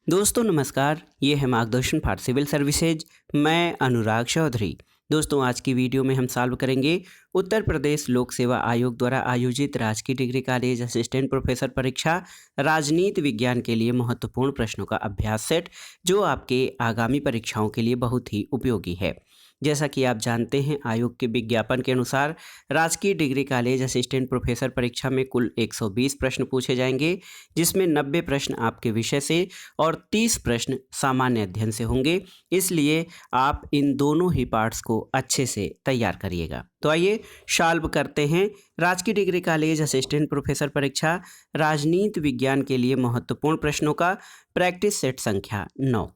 दोस्तों नमस्कार, ये है मार्गदर्शन फॉर सिविल सर्विसेज। मैं अनुराग चौधरी। दोस्तों आज की वीडियो में हम सॉल्व करेंगे उत्तर प्रदेश लोक सेवा आयोग द्वारा आयोजित राजकीय डिग्री कॉलेज असिस्टेंट प्रोफेसर परीक्षा राजनीति विज्ञान के लिए महत्वपूर्ण प्रश्नों का अभ्यास सेट, जो आपके आगामी परीक्षाओं के लिए बहुत ही उपयोगी है। जैसा कि आप जानते हैं, आयोग के विज्ञापन के अनुसार राजकीय डिग्री कॉलेज असिस्टेंट प्रोफेसर परीक्षा में कुल 120 प्रश्न पूछे जाएंगे, जिसमें 90 प्रश्न आपके विषय से और 30 प्रश्न सामान्य अध्ययन से होंगे। इसलिए आप इन दोनों ही पार्ट्स को अच्छे से तैयार करिएगा। तो आइए सॉल्व करते हैं राजकीय डिग्री कॉलेज असिस्टेंट प्रोफेसर परीक्षा राजनीति विज्ञान के लिए महत्वपूर्ण प्रश्नों का प्रैक्टिस सेट संख्या 9।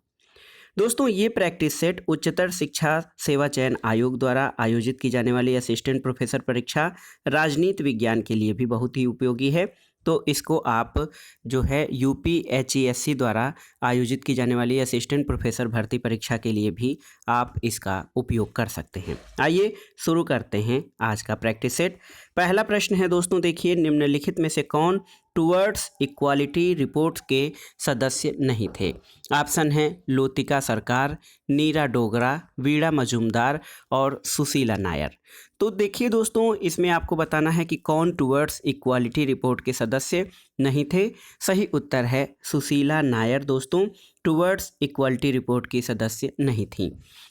दोस्तों ये प्रैक्टिस सेट उच्चतर शिक्षा सेवा चयन आयोग द्वारा आयोजित की जाने वाली असिस्टेंट प्रोफेसर परीक्षा राजनीति विज्ञान के लिए भी बहुत ही उपयोगी है। तो इसको आप जो है यूपीएचईएससी द्वारा आयोजित की जाने वाली असिस्टेंट प्रोफेसर भर्ती परीक्षा के लिए भी आप इसका उपयोग कर सकते हैं। आइए शुरू करते हैं आज का प्रैक्टिस सेट। पहला प्रश्न है दोस्तों, देखिए, निम्नलिखित में से कौन टूवर्ड्स इक्वालिटी रिपोर्ट के सदस्य नहीं थे? ऑप्शन है लोतिका सरकार, नीरा डोगरा, वीणा मजूमदार और सुशीला नायर। तो देखिए दोस्तों, इसमें आपको बताना है कि कौन टूवर्ड्स इक्वालिटी रिपोर्ट के सदस्य नहीं थे। सही उत्तर है सुशीला नायर। दोस्तों टूवर्ड्स इक्वालिटी रिपोर्ट की सदस्य नहीं थी।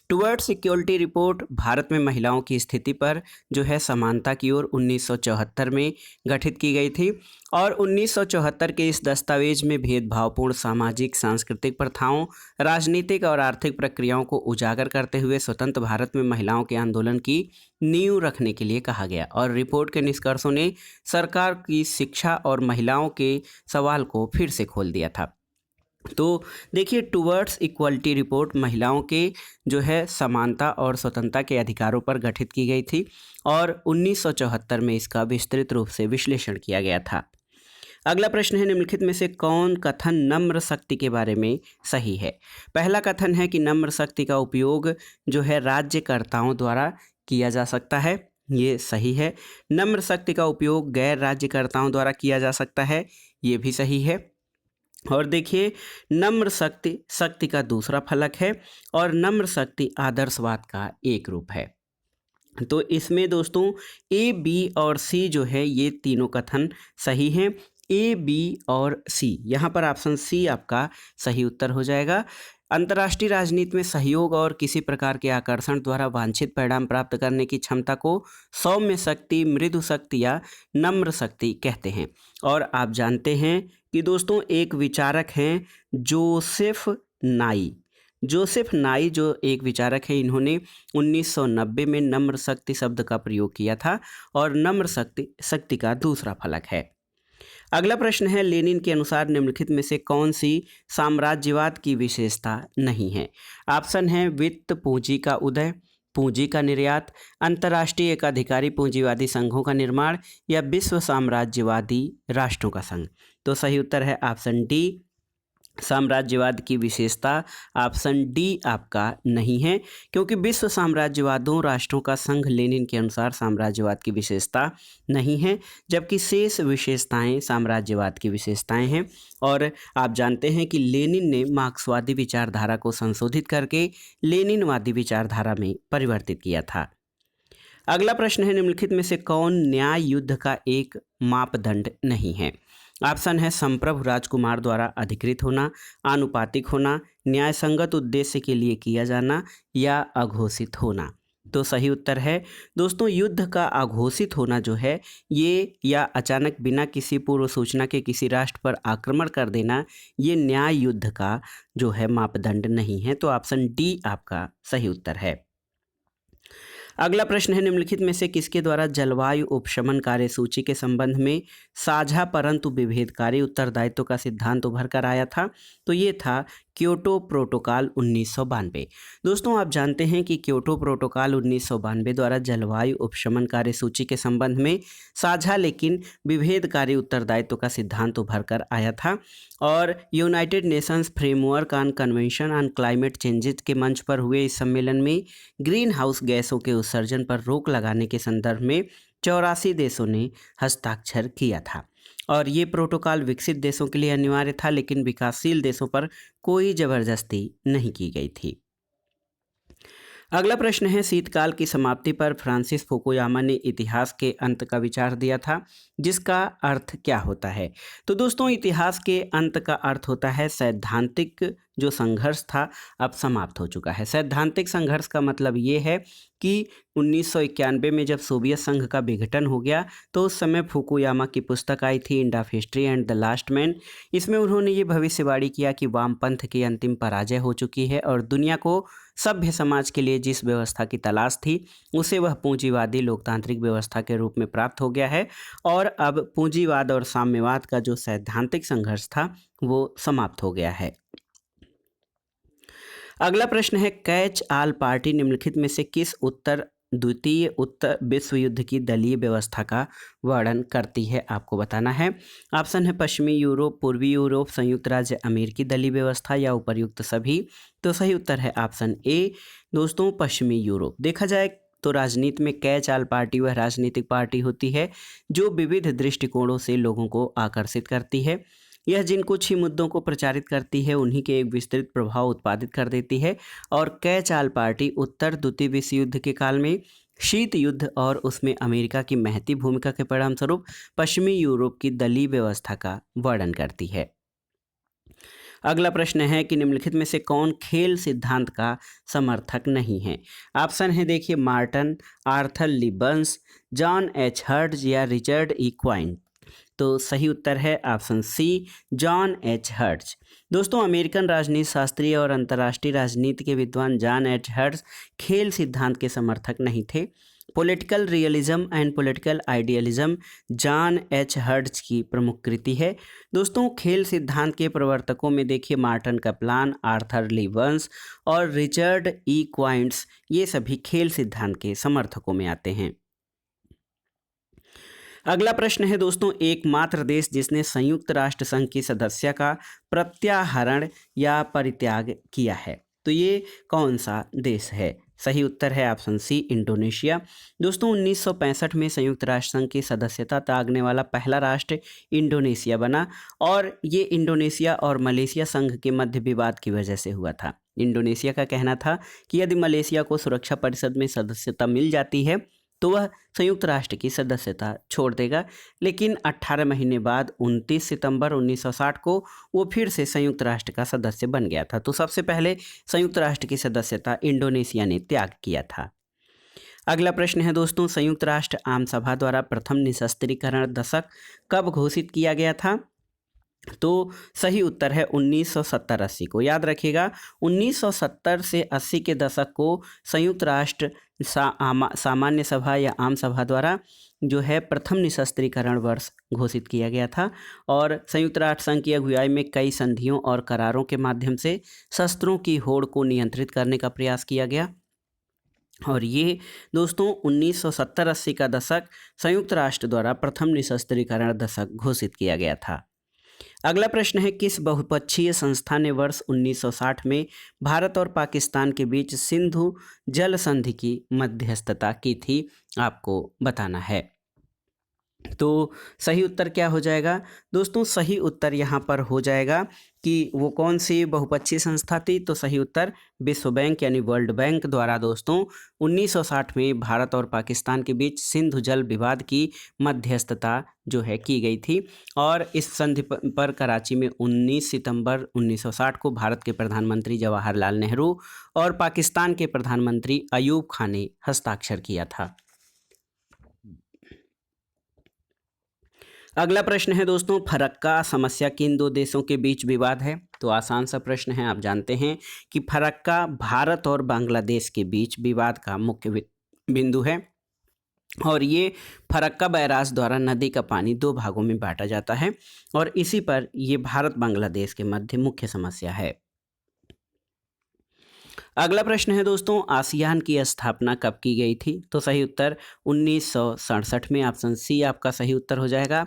टूवर्ड्स इक्वालिटी रिपोर्ट भारत में महिलाओं की स्थिति पर जो है समानता की ओर 1974 में गठित की गई थी और 1974 के इस दस्तावेज में भेदभावपूर्ण सामाजिक सांस्कृतिक प्रथाओं, राजनीतिक और आर्थिक प्रक्रियाओं को उजागर करते हुए स्वतंत्र भारत में महिलाओं के आंदोलन की नींव रखने के लिए कहा गया और रिपोर्ट के निष्कर्षों ने सरकार की शिक्षा और महिलाओं के सवाल को फिर से खोल दिया था। तो देखिए, टूवर्ड्स इक्वालिटी रिपोर्ट महिलाओं के जो है समानता और स्वतंत्रता के अधिकारों पर गठित की गई थी और 1974 में इसका विस्तृत रूप से विश्लेषण किया गया था। अगला प्रश्न है, निम्नलिखित में से कौन कथन नम्र शक्ति के बारे में सही है? पहला कथन है कि नम्र शक्ति का उपयोग जो है राज्यकर्ताओं द्वारा किया जा सकता है, ये सही है। नम्र शक्ति का उपयोग गैर राज्यकर्ताओं द्वारा किया जा सकता है, ये भी सही है। और देखिए, नम्र शक्ति शक्ति का दूसरा फलक है और नम्र शक्ति आदर्शवाद का एक रूप है। तो इसमें दोस्तों ए, बी और सी जो है ये तीनों कथन सही हैं। ए, बी और सी, यहाँ पर ऑप्शन सी आपका सही उत्तर हो जाएगा। अंतर्राष्ट्रीय राजनीति में सहयोग और किसी प्रकार के आकर्षण द्वारा वांछित परिणाम प्राप्त करने की क्षमता को सौम्य शक्ति, मृदु शक्ति या नम्र शक्ति कहते हैं। और आप जानते हैं कि दोस्तों एक विचारक हैं जोसेफ नाई जो एक विचारक है, इन्होंने 1990 में नम्र शक्ति शब्द का प्रयोग किया था और नम्र शक्ति का दूसरा फलक है। अगला प्रश्न है, लेनिन के अनुसार निम्नलिखित में से कौन सी साम्राज्यवाद की विशेषता नहीं है? ऑप्शन है वित्त पूंजी का उदय, पूंजी का निर्यात, अंतर्राष्ट्रीय एकाधिकारी पूंजीवादी संघों का निर्माण या विश्व साम्राज्यवादी राष्ट्रों का संघ। तो सही उत्तर है ऑप्शन डी, साम्राज्यवाद की विशेषता ऑप्शन डी आपका नहीं है, क्योंकि विश्व साम्राज्यवादों राष्ट्रों का संघ लेनिन के अनुसार साम्राज्यवाद की विशेषता नहीं है, जबकि शेष विशेषताएं साम्राज्यवाद की विशेषताएं हैं। और आप जानते हैं कि लेनिन ने मार्क्सवादी विचारधारा को संशोधित करके लेनिनवादी विचारधारा में परिवर्तित किया था। अगला प्रश्न है, निम्नलिखित में से कौन न्याय युद्ध का एक मापदंड नहीं है? ऑप्शन है संप्रभु राजकुमार द्वारा अधिकृत होना, आनुपातिक होना, न्याय संगत उद्देश्य के लिए किया जाना या अघोषित होना। तो सही उत्तर है दोस्तों युद्ध का अघोषित होना जो है ये, या अचानक बिना किसी पूर्व सूचना के किसी राष्ट्र पर आक्रमण कर देना, ये न्याय युद्ध का जो है मापदंड नहीं है। तो ऑप्शन डी आपका सही उत्तर है। अगला प्रश्न है, निम्नलिखित में से किसके द्वारा जलवायु उपशमन कार्यसूची के संबंध में साझा परंतु विभेदकारी उत्तरदायित्व का सिद्धांत उभर कर आया था? तो ये था क्योटो प्रोटोकॉल 1992। दोस्तों आप जानते हैं कि क्योटो प्रोटोकॉल 1992 द्वारा जलवायु उपशमन कार्यसूची के संबंध में साझा लेकिन विभेदकारी उत्तरदायित्व का सिद्धांत उभर कर आया था और United Nations framework on convention on climate changes के मंच पर हुए इस सम्मेलन में ग्रीन हाउस गैसों के उत्सर्जन पर रोक लगाने के संदर्भ में 84 देशों ने हस्ताक्षर किया था। और ये प्रोटोकॉल विकसित देशों के लिए अनिवार्य था, लेकिन विकासशील देशों पर कोई ज़बरदस्ती नहीं की गई थी। अगला प्रश्न है, शीतकाल की समाप्ति पर फ्रांसिस फुकुयामा ने इतिहास के अंत का विचार दिया था, जिसका अर्थ क्या होता है? तो दोस्तों, इतिहास के अंत का अर्थ होता है सैद्धांतिक जो संघर्ष था अब समाप्त हो चुका है। सैद्धांतिक संघर्ष का मतलब ये है कि 1991 में जब सोवियत संघ का विघटन हो गया, तो उस समय फुकुयामा की पुस्तक आई थी end of history and the last man. इसमें उन्होंने ये भविष्यवाणी किया कि वामपंथ की अंतिम पराजय हो चुकी है और दुनिया को सभ्य समाज के लिए जिस व्यवस्था की तलाश थी उसे वह पूंजीवादी लोकतांत्रिक व्यवस्था के रूप में प्राप्त हो गया है और अब पूंजीवाद और साम्यवाद का जो सैद्धांतिक संघर्ष था वो समाप्त हो गया है। अगला प्रश्न है, कैच ऑल पार्टी निम्नलिखित में से किस द्वितीय उत्तर विश्व युद्ध की दलीय व्यवस्था का वर्णन करती है? आपको बताना है। ऑप्शन है पश्चिमी यूरोप, पूर्वी यूरोप, संयुक्त राज्य अमेरिकी दलीय व्यवस्था या उपर्युक्त सभी। तो सही उत्तर है ऑप्शन ए दोस्तों, पश्चिमी यूरोप। देखा जाए तो राजनीति में कैच ऑल पार्टी वह राजनीतिक पार्टी होती है जो विविध दृष्टिकोणों से लोगों को आकर्षित करती है। यह जिन कुछ ही मुद्दों को प्रचारित करती है उन्हीं के एक विस्तृत प्रभाव उत्पादित कर देती है और कैच ऑल पार्टी उत्तर द्वितीय विश्व युद्ध के काल में शीत युद्ध और उसमें अमेरिका की महती भूमिका के परिणामस्वरूप पश्चिमी यूरोप की दलीय व्यवस्था का वर्णन करती है। अगला प्रश्न है कि निम्नलिखित में से कौन खेल सिद्धांत का समर्थक नहीं है? ऑप्शन है देखिए, मार्टन, आर्थर लिबन्स, जॉन एच हर्ट्ज या रिचर्ड ई क्वाइन। तो सही उत्तर है option C, John H Herz. दोस्तों, अमेरिकन राजनीति शास्त्री और अंतर्राष्ट्रीय राजनीति के विद्वान जॉन एच हर्ट्ज खेल सिद्धांत के समर्थक नहीं थे। Political realism and political idealism John H hertz की प्रमुख कृति है। दोस्तों, खेल सिद्धांत के प्रवर्तकों में देखिए मार्टिन कैप्लान, आर्थर लिबन्स और रिचर्ड ई क्वाइंट्स, ये सभी खेल सिद्धांत के समर्थकों में आते हैं। अगला प्रश्न है दोस्तों, एकमात्र देश जिसने संयुक्त राष्ट्र संघ की सदस्यता का प्रत्याहरण या परित्याग किया है, तो ये कौन सा देश है? सही उत्तर है ऑप्शन सी, इंडोनेशिया। दोस्तों, 1965 में संयुक्त राष्ट्र संघ की सदस्यता त्यागने वाला पहला राष्ट्र इंडोनेशिया बना और ये इंडोनेशिया और मलेशिया संघ के मध्य विवाद की वजह से हुआ था। इंडोनेशिया का कहना था कि यदि मलेशिया को सुरक्षा परिषद में सदस्यता मिल जाती है तो वह संयुक्त राष्ट्र की सदस्यता छोड़ देगा, लेकिन 18 महीने बाद 29 सितंबर 1960 को वो फिर से संयुक्त राष्ट्र का सदस्य बन गया था। तो सबसे पहले संयुक्त राष्ट्र की सदस्यता इंडोनेशिया ने त्याग किया था। अगला प्रश्न है दोस्तों, संयुक्त राष्ट्र आम सभा द्वारा प्रथम निशस्त्रीकरण दशक कब घोषित किया गया था? तो सही उत्तर है 1970-80 को। याद रखिएगा, 1970 से 80 के दशक को संयुक्त राष्ट्र सामान्य सभा या आम सभा द्वारा जो है प्रथम निशस्त्रीकरण वर्ष घोषित किया गया था और संयुक्त राष्ट्र संघ की अगुवाई में कई संधियों और करारों के माध्यम से शस्त्रों की होड़ को नियंत्रित करने का प्रयास किया गया और ये दोस्तों 1970-80 का दशक संयुक्त राष्ट्र द्वारा प्रथम निशस्त्रीकरण दशक घोषित किया गया था। अगला प्रश्न है, किस बहुपक्षीय संस्था ने वर्ष 1960 में भारत और पाकिस्तान के बीच सिंधु जल संधि की मध्यस्थता की थी? आपको बताना है। तो सही उत्तर क्या हो जाएगा दोस्तों? सही उत्तर यहाँ पर हो जाएगा कि वो कौन सी बहुपक्षीय संस्था थी। तो सही उत्तर विश्व बैंक यानी वर्ल्ड बैंक द्वारा दोस्तों 1960 में भारत और पाकिस्तान के बीच सिंधु जल विवाद की मध्यस्थता जो है की गई थी और इस संधि पर कराची में 19 सितंबर 1960 को भारत के प्रधानमंत्री जवाहरलाल नेहरू और पाकिस्तान के प्रधानमंत्री अयूब खान ने हस्ताक्षर किया था। अगला प्रश्न है दोस्तों, फरक्का समस्या किन दो देशों के बीच विवाद है? तो आसान सा प्रश्न है, आप जानते हैं कि फरक्का भारत और बांग्लादेश के बीच विवाद का मुख्य बिंदु है और ये फरक्का बैराज द्वारा नदी का पानी दो भागों में बांटा जाता है और इसी पर ये भारत बांग्लादेश के मध्य मुख्य समस्या है। अगला प्रश्न है दोस्तों, आसियान की स्थापना कब की गई थी? तो सही उत्तर 1967 में। ऑप्शन सी आपका सही उत्तर हो जाएगा।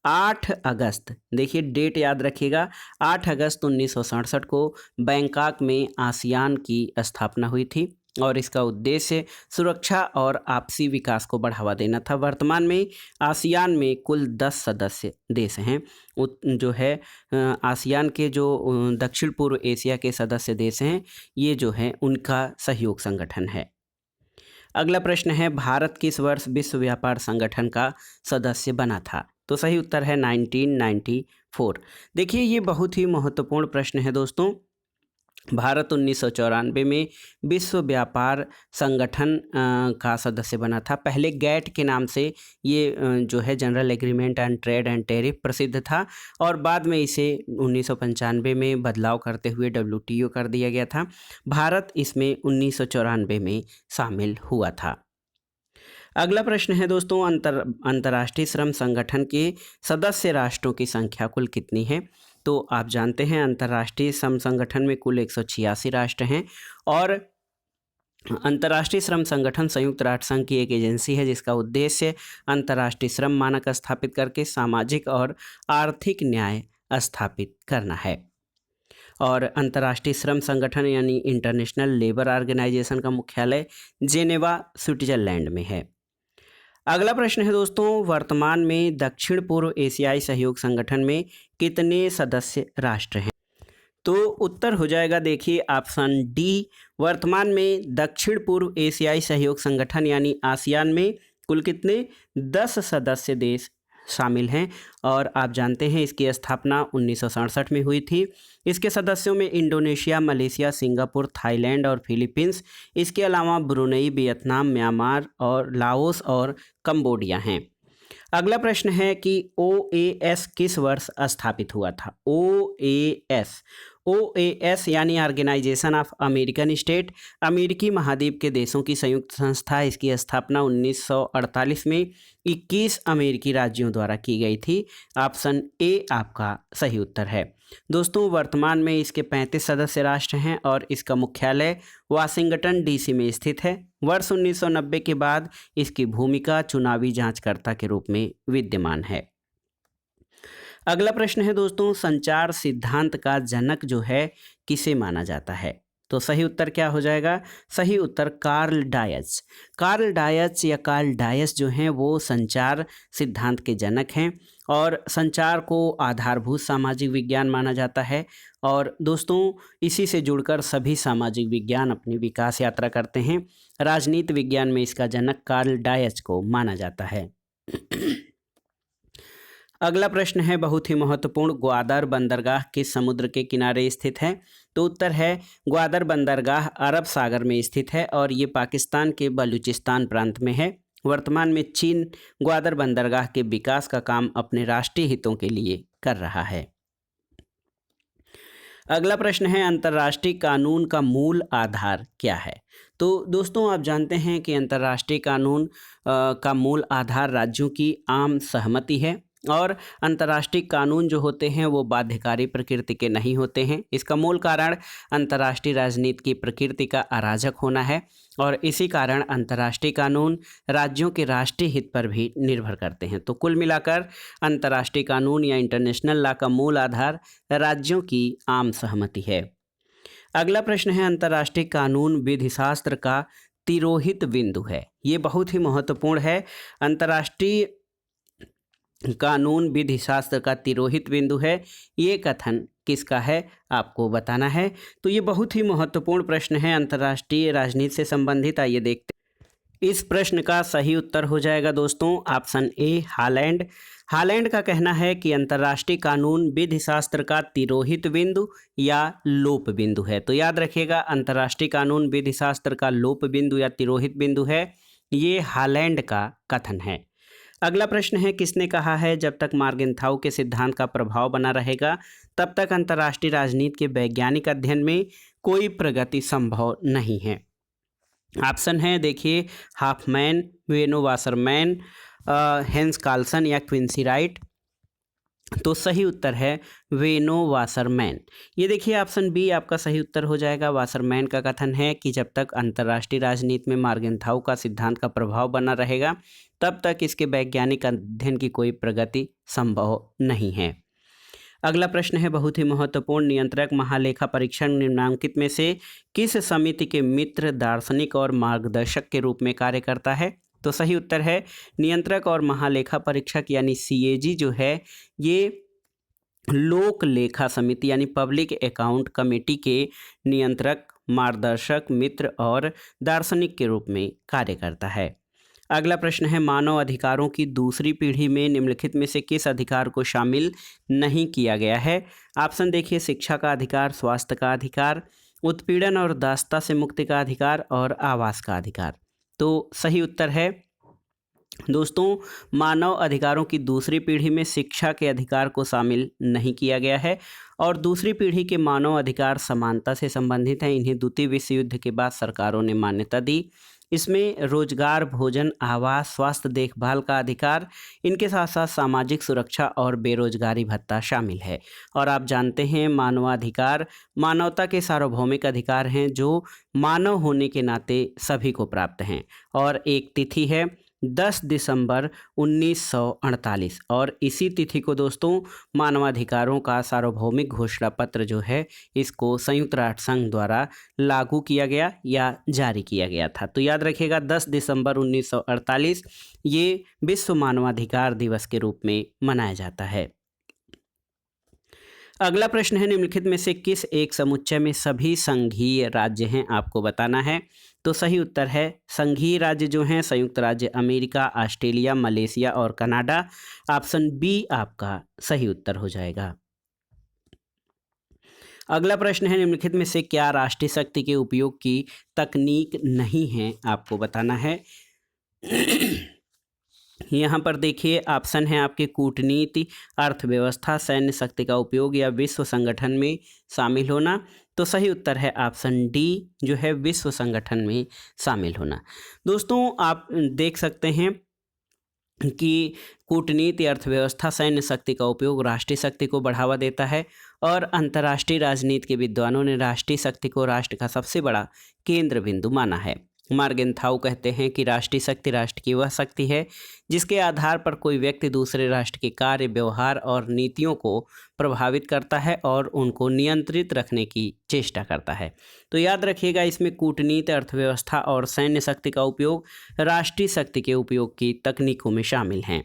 8 अगस्त, देखिए डेट याद रखिएगा, 8 अगस्त 1967 को बैंकॉक में आसियान की स्थापना हुई थी और इसका उद्देश्य सुरक्षा और आपसी विकास को बढ़ावा देना था। वर्तमान में आसियान में कुल 10 सदस्य देश हैं। जो है आसियान के जो दक्षिण पूर्व एशिया के सदस्य देश हैं, ये जो है उनका सहयोग संगठन है। अगला प्रश्न है, भारत किस वर्ष विश्व व्यापार संगठन का सदस्य बना था? तो सही उत्तर है 1994। देखिए, ये बहुत ही महत्वपूर्ण प्रश्न है दोस्तों। भारत 1994 में विश्व व्यापार संगठन का सदस्य बना था। पहले गैट के नाम से ये जो है general agreement and trade and tariff प्रसिद्ध था, और बाद में इसे 1995 में बदलाव करते हुए WTO कर दिया गया था। भारत इसमें 1994 में शामिल हुआ था। अगला प्रश्न है दोस्तों, अंतर्राष्ट्रीय श्रम संगठन के सदस्य राष्ट्रों की संख्या कुल कितनी है? तो आप जानते हैं अंतर्राष्ट्रीय श्रम संगठन में कुल 186 राष्ट्र हैं, और अंतर्राष्ट्रीय श्रम संगठन संयुक्त राष्ट्र संघ की एक एजेंसी है जिसका उद्देश्य अंतर्राष्ट्रीय श्रम मानक स्थापित करके सामाजिक और आर्थिक न्याय स्थापित करना है। और अंतर्राष्ट्रीय श्रम संगठन यानी इंटरनेशनल लेबर ऑर्गेनाइजेशन का मुख्यालय जेनेवा, स्विट्जरलैंड में है। अगला प्रश्न है दोस्तों, वर्तमान में दक्षिण पूर्व एशियाई सहयोग संगठन में कितने सदस्य राष्ट्र हैं? तो उत्तर हो जाएगा, देखिए, ऑप्शन डी। वर्तमान में दक्षिण पूर्व एशियाई सहयोग संगठन यानी आसियान में कुल कितने 10 सदस्य देश शामिल हैं, और आप जानते हैं इसकी स्थापना 1967 में हुई थी। इसके सदस्यों में इंडोनेशिया, मलेशिया, सिंगापुर, थाईलैंड और फिलीपींस, इसके अलावा ब्रुनेई, वियतनाम, म्यांमार और लाओस और कंबोडिया हैं। अगला प्रश्न है कि OAS किस वर्ष स्थापित हुआ था? OAS यानी ऑर्गेनाइजेशन ऑफ अमेरिकन स्टेट, अमेरिकी महाद्वीप के देशों की संयुक्त संस्था। इसकी स्थापना 1948 में 21 अमेरिकी राज्यों द्वारा की गई थी। ऑप्शन ए आपका सही उत्तर है। दोस्तों, वर्तमान में इसके 35 सदस्य राष्ट्र हैं और इसका मुख्यालय वाशिंगटन DC में स्थित है। वर्ष 1990 के बाद इसकी भूमिका चुनावी जांचकर्ता के रूप में विद्यमान है। अगला प्रश्न है दोस्तों, संचार सिद्धांत का जनक जो है किसे माना जाता है? तो सही उत्तर क्या हो जाएगा? सही उत्तर कार्ल डायस। कार्ल डायस या कार्ल डायस जो हैं वो संचार सिद्धांत के जनक हैं, और संचार को आधारभूत सामाजिक विज्ञान माना जाता है। और दोस्तों, इसी से जुड़कर सभी सामाजिक विज्ञान अपनी विकास यात्रा करते हैं। राजनीति विज्ञान में इसका जनक कार्ल डायस को माना जाता है। अगला प्रश्न है बहुत ही महत्वपूर्ण, ग्वादर बंदरगाह किस समुद्र के किनारे स्थित है? तो उत्तर है ग्वादर बंदरगाह अरब सागर में स्थित है, और ये पाकिस्तान के बलूचिस्तान प्रांत में है। वर्तमान में चीन ग्वादर बंदरगाह के विकास का काम अपने राष्ट्रीय हितों के लिए कर रहा है। अगला प्रश्न है, अंतर्राष्ट्रीय कानून का मूल आधार क्या है? तो दोस्तों, आप जानते हैं कि अंतर्राष्ट्रीय कानून का मूल आधार राज्यों की आम सहमति है, और अंतर्राष्ट्रीय कानून जो होते हैं वो बाध्यकारी प्रकृति के नहीं होते हैं। इसका मूल कारण अंतर्राष्ट्रीय राजनीति की प्रकृति का अराजक होना है, और इसी कारण अंतर्राष्ट्रीय कानून राज्यों के राष्ट्रीय हित पर भी निर्भर करते हैं। तो कुल मिलाकर अंतर्राष्ट्रीय कानून या इंटरनेशनल लॉ का मूल आधार राज्यों की आम सहमति है। अगला प्रश्न है, अंतर्राष्ट्रीय कानून विधिशास्त्र का तिरोहित बिंदु है। ये बहुत ही महत्वपूर्ण है। अंतर्राष्ट्रीय कानून विधि शास्त्र का तिरोहित बिंदु है, ये कथन किसका है आपको बताना है। तो ये बहुत ही महत्वपूर्ण प्रश्न है, अंतर्राष्ट्रीय राजनीति से संबंधित। आइए देखते हैं। इस प्रश्न का सही उत्तर हो जाएगा दोस्तों ऑप्शन ए, हालैंड। हालैंड का कहना है कि अंतर्राष्ट्रीय कानून विधि शास्त्र का तिरोहित बिंदु या लोप बिंदु है। तो याद रखिएगा, अंतर्राष्ट्रीय कानून विधि शास्त्र का लोप बिंदु या तिरोहित बिंदु है, ये हालैंड का कथन है। अगला प्रश्न है, किसने कहा है जब तक मार्गेंथाउ के सिद्धांत का प्रभाव बना रहेगा तब तक अंतर्राष्ट्रीय राजनीति के वैज्ञानिक अध्ययन में कोई प्रगति संभव नहीं है? ऑप्शन है, देखिए, हाफमैन, वेनो वासरमैन, हेंस कार्लसन या क्विंसी राइट। तो सही उत्तर है वेनो वासरमैन। ये देखिए ऑप्शन बी आपका सही उत्तर हो जाएगा। वासरमैन का कथन है कि जब तक अंतर्राष्ट्रीय राजनीति में मार्गेंथाउ का सिद्धांत का प्रभाव बना रहेगा तब तक इसके वैज्ञानिक अध्ययन की कोई प्रगति संभव नहीं है। अगला प्रश्न है बहुत ही महत्वपूर्ण, नियंत्रक महालेखा परीक्षण निम्नांकित में से किस समिति के मित्र, दार्शनिक और मार्गदर्शक के रूप में कार्य करता है? तो सही उत्तर है नियंत्रक और महालेखा परीक्षक यानी सीएजी जो है ये लोक लेखा समिति यानी पब्लिक अकाउंट कमेटी के नियंत्रक, मार्गदर्शक, मित्र और दार्शनिक के रूप में कार्य करता है। अगला प्रश्न है मानव अधिकारों की दूसरी पीढ़ी में निम्नलिखित में से किस अधिकार को शामिल नहीं किया गया है? ऑप्शन देखिए, शिक्षा का अधिकार, स्वास्थ्य का अधिकार, उत्पीड़न और दासता से मुक्ति का अधिकार और आवास का अधिकार। तो सही उत्तर है दोस्तों मानव अधिकारों की दूसरी पीढ़ी में शिक्षा के अधिकार को शामिल नहीं किया गया है और दूसरी पीढ़ी के मानव अधिकार समानता से संबंधित हैं। इन्हें द्वितीय विश्व युद्ध के बाद सरकारों ने मान्यता दी। इसमें रोजगार, भोजन, आवास, स्वास्थ्य देखभाल का अधिकार, इनके साथ साथ सामाजिक सुरक्षा और बेरोजगारी भत्ता शामिल है। और आप जानते हैं मानवाधिकार मानवता के सार्वभौमिक अधिकार हैं जो मानव होने के नाते सभी को प्राप्त हैं। और एक तिथि है 10 दिसंबर 1948 और इसी तिथि को दोस्तों मानवाधिकारों का सार्वभौमिक घोषणा पत्र जो है इसको संयुक्त राष्ट्र संघ द्वारा लागू किया गया या जारी किया गया था। तो याद रखिएगा 10 दिसंबर 1948 ये विश्व मानवाधिकार दिवस के रूप में मनाया जाता है। अगला प्रश्न है निम्नलिखित में से किस एक समुच्चय में सभी संघीय राज्य हैं? आपको बताना है। तो सही उत्तर है संघीय राज्य जो हैं संयुक्त राज्य अमेरिका, ऑस्ट्रेलिया, मलेशिया और कनाडा। ऑप्शन बी आपका सही उत्तर हो जाएगा। अगला प्रश्न है निम्नलिखित में से क्या राष्ट्रीय शक्ति के उपयोग की तकनीक नहीं है? आपको बताना है। यहाँ पर देखिए ऑप्शन है आपके कूटनीति, अर्थव्यवस्था, सैन्य शक्ति का उपयोग या विश्व संगठन में शामिल होना। तो सही उत्तर है ऑप्शन डी जो है विश्व संगठन में शामिल होना। दोस्तों आप देख सकते हैं कि कूटनीति, अर्थव्यवस्था, सैन्य शक्ति का उपयोग राष्ट्रीय शक्ति को बढ़ावा देता है और अंतर्राष्ट्रीय राजनीति के विद्वानों ने राष्ट्रीय शक्ति को राष्ट्र का सबसे बड़ा केंद्र बिंदु माना है। मार्गेंथाउ कहते हैं कि राष्ट्रीय शक्ति राष्ट्र की वह शक्ति है जिसके आधार पर कोई व्यक्ति दूसरे राष्ट्र के कार्य, व्यवहार और नीतियों को प्रभावित करता है और उनको नियंत्रित रखने की चेष्टा करता है। तो याद रखिएगा इसमें कूटनीति, अर्थव्यवस्था और सैन्य शक्ति का उपयोग राष्ट्रीय शक्ति के उपयोग की तकनीकों में शामिल हैं।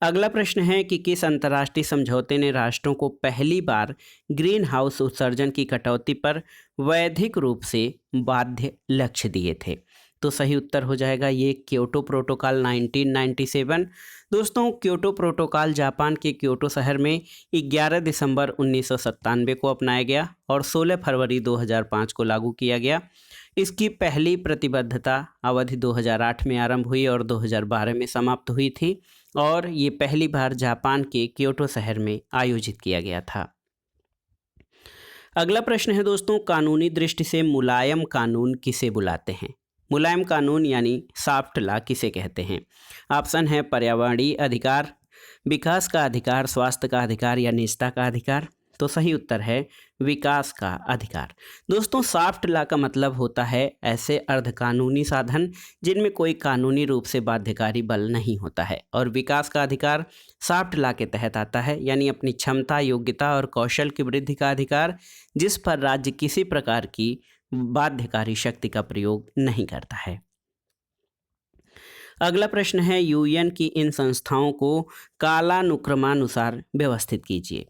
अगला प्रश्न है कि किस अंतर्राष्ट्रीय समझौते ने राष्ट्रों को पहली बार ग्रीन हाउस उत्सर्जन की कटौती पर वैधिक रूप से बाध्य लक्ष्य दिए थे? तो सही उत्तर हो जाएगा ये क्योटो प्रोटोकॉल 1997। दोस्तों क्योटो प्रोटोकॉल जापान के क्योटो शहर में 11 दिसंबर 1997 को अपनाया गया और 16 फरवरी 2005 को लागू किया गया। इसकी पहली प्रतिबद्धता अवधि 2008 में आरंभ हुई और 2012 में समाप्त हुई थी और ये पहली बार जापान के क्योटो शहर में आयोजित किया गया था। अगला प्रश्न है दोस्तों कानूनी दृष्टि से मुलायम कानून किसे बुलाते हैं? मुलायम कानून यानी सॉफ्ट लॉ किसे कहते हैं? ऑप्शन है पर्यावरणीय अधिकार, विकास का अधिकार, स्वास्थ्य का अधिकार या निजता का अधिकार। तो सही उत्तर है विकास का अधिकार। दोस्तों सॉफ्ट लॉ का मतलब होता है ऐसे अर्धकानूनी साधन जिनमें कोई कानूनी रूप से बाध्यकारी बल नहीं होता है और विकास का अधिकार सॉफ्ट लॉ के तहत आता है यानी अपनी क्षमता, योग्यता और कौशल की वृद्धि का अधिकार जिस पर राज्य किसी प्रकार की बाध्यकारी शक्ति का प्रयोग नहीं करता है। अगला प्रश्न है यूएन की इन संस्थाओं को कालानुक्रमानुसार व्यवस्थित कीजिए।